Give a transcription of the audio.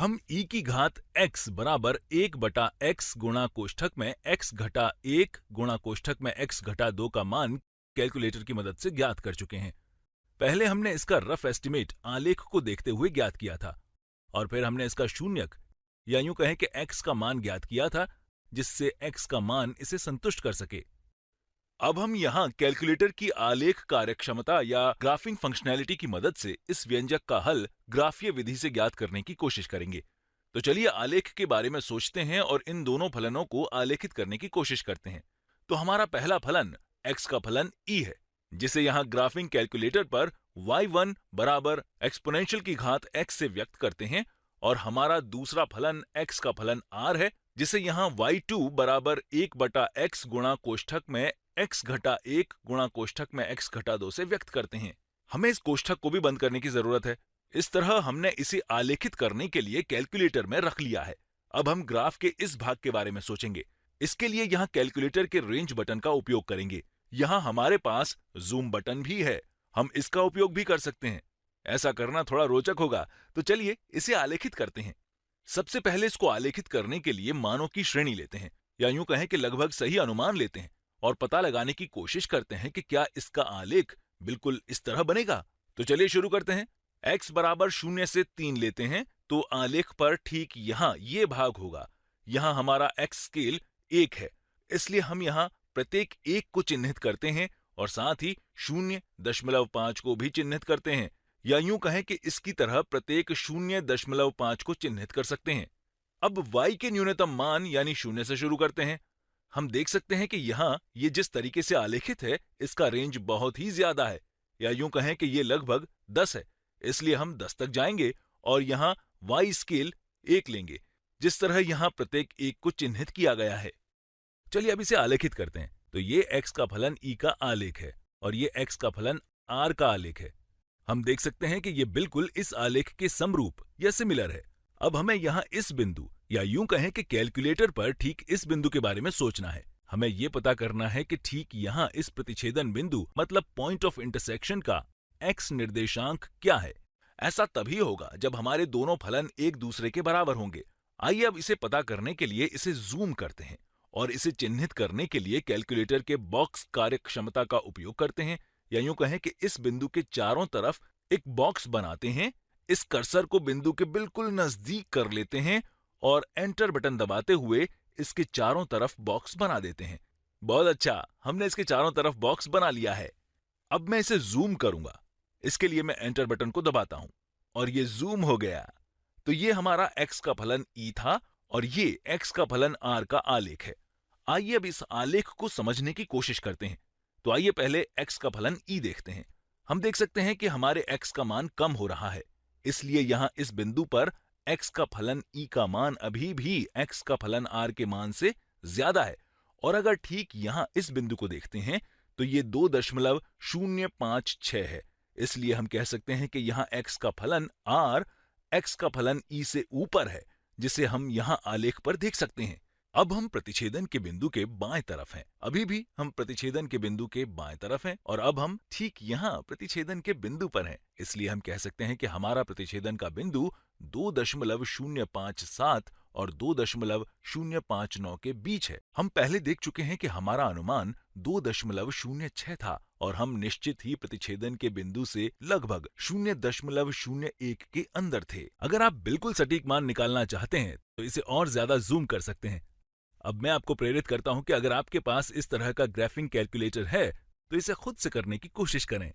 हम e की घात x बराबर 1/x गुणा कोष्ठक में x घटा 1 गुणा कोष्ठक में x घटा 2 का मान कैलकुलेटर की मदद से ज्ञात कर चुके हैं। पहले हमने इसका रफ एस्टिमेट आलेख को देखते हुए ज्ञात किया था और फिर हमने इसका शून्यक या यूं कहें कि x का मान ज्ञात किया था, जिससे x का मान इसे संतुष्ट कर सके। अब हम यहां कैलकुलेटर की आलेख कार्यक्षमता या ग्राफिंग फंक्शनैलिटी की मदद से इस व्यंजक का हल ग्राफीय विधि से ज्ञात करने की कोशिश करेंगे। तो चलिए आलेख के बारे में सोचते हैं और इन दोनों फलनों को आलेखित करने की कोशिश करते हैं। तो हमारा पहला फलन x का फलन e है, जिसे यहां ग्राफिंग कैलकुलेटर पर y1 बराबर एक्सपोनेंशियल की घात x से व्यक्त करते हैं, और हमारा दूसरा फलन x का फलन r है, जिसे यहां y2 बराबर 1/x गुणा कोष्ठक में x घटा 1 गुणा कोष्ठक में x घटा 2 से व्यक्त करते हैं। हमें इस कोष्ठक को भी बंद करने की जरूरत है। इस तरह हमने इसे आलेखित करने के लिए कैलकुलेटर में रख लिया है। अब हम ग्राफ के इस भाग के बारे में सोचेंगे। इसके लिए यहां कैलकुलेटर के रेंज बटन का उपयोग करेंगे। यहां हमारे पास जूम बटन भी है, हम इसका उपयोग भी कर सकते हैं। ऐसा करना थोड़ा रोचक होगा, तो चलिए इसे आलेखित करते हैं। सबसे पहले इसको आलेखित करने के लिए मानों की श्रेणी लेते हैं, या यूं कहें कि लगभग सही अनुमान लेते हैं और पता लगाने की कोशिश करते हैं कि क्या इसका आलेख बिल्कुल इस तरह बनेगा। तो चलिए शुरू करते हैं। x बराबर 0 से 3 लेते हैं तो आलेख पर ठीक यहां ये भाग होगा। यहां हमारा x स्केल 1 है, इसलिए हम यहां प्रत्येक 1 को चिन्हित करते हैं और साथ ही 0.5 को भी चिन्हित करते हैं, या यूं कहें कि इसकी तरह प्रत्येक 0.5 को चिन्हित कर सकते हैं। अब y के न्यूनतम मान यानी 0 से शुरू करते हैं। हम देख सकते हैं कि यहां ये जिस तरीके से आलेखित है, इसका रेंज बहुत ही ज्यादा है, या यूं कहें कि ये लगभग 10 है, इसलिए हम 10 तक जाएंगे और यहां y स्केल 1 लेंगे, जिस तरह यहां प्रत्येक 1 को चिन्हित किया गया है। चलिए अब इसे आलेखित करते हैं। तो ये x का फलन e का आलेख है और ये x का फलन r का आलेख है। हम देख सकते हैं कि ये बिल्कुल इस आलेख के समरूप या सिमिलर है। अब हमें यहां इस बिंदु या यूं कहें कि कैलकुलेटर पर ठीक इस बिंदु के बारे में सोचना है। हमें यह पता करना है कि ठीक यहां इस प्रतिच्छेदन बिंदु मतलब पॉइंट ऑफ इंटरसेक्शन का x निर्देशांक क्या है। ऐसा तभी होगा जब हमारे दोनों फलन एक दूसरे के बराबर होंगे। आइए अब इसे पता करने के लिए इसे जूम करते हैं और इसे चिन्हित करने के लिए कैलकुलेटर के बॉक्स कार्यक्षमता का उपयोग करते हैं, या यूं कहें कि इस बिंदु के चारों तरफ एक बॉक्स बनाते हैं। इस कर्सर को बिंदु के बिल्कुल नजदीक कर लेते हैं और एंटर बटन दबाते हुए इसके चारों तरफ बॉक्स बना देते हैं। बहुत अच्छा, हमने इसके चारों तरफ बॉक्स बना लिया है। अब मैं इसे जूम करूंगा। इसके लिए मैं एंटर बटन को दबाता हूं और ये जूम हो गया। तो ये हमारा x का फलन e था और ये x का फलन r का आलेख है। आइए अब इस आलेख को समझने की कोशिश करते हैं। तो आइए पहले x का फलन e देखते हैं। हम देख सकते हैं कि हमारे x का मान कम हो रहा है, इसलिए यहां इस बिंदु पर x का फलन e का मान अभी भी x का फलन r के मान से ज्यादा है। और अगर ठीक यहां इस बिंदु को देखते हैं तो ये 2.056 है, इसलिए हम कह सकते हैं कि यहां x का फलन r x का फलन e से ऊपर है, जिसे हम यहां आलेख पर देख सकते हैं। अब हम प्रतिच्छेदन के बिंदु के बाएं तरफ हैं। अभी भी हम प्रतिच्छेदन के बिंदु के बाएं तरफ हैं और अब हम ठीक यहां प्रतिच्छेदन के बिंदु पर हैं, इसलिए हम कह सकते हैं कि हमारा प्रतिच्छेदन का बिंदु 2.057 और 2.059 के बीच है। हम पहले देख चुके हैं कि हमारा अनुमान 2.06 था और हम निश्चित ही प्रतिच्छेदन के बिंदु से लगभग 0.01 के अंदर थे। अगर आप बिल्कुल सटीक मान निकालना चाहते हैं तो इसे और ज्यादा जूम कर सकते हैं। अब मैं आपको प्रेरित करता हूं कि अगर आपके पास इस तरह का ग्राफिंग कैलकुलेटर है तो इसे खुद से करने की कोशिश करें।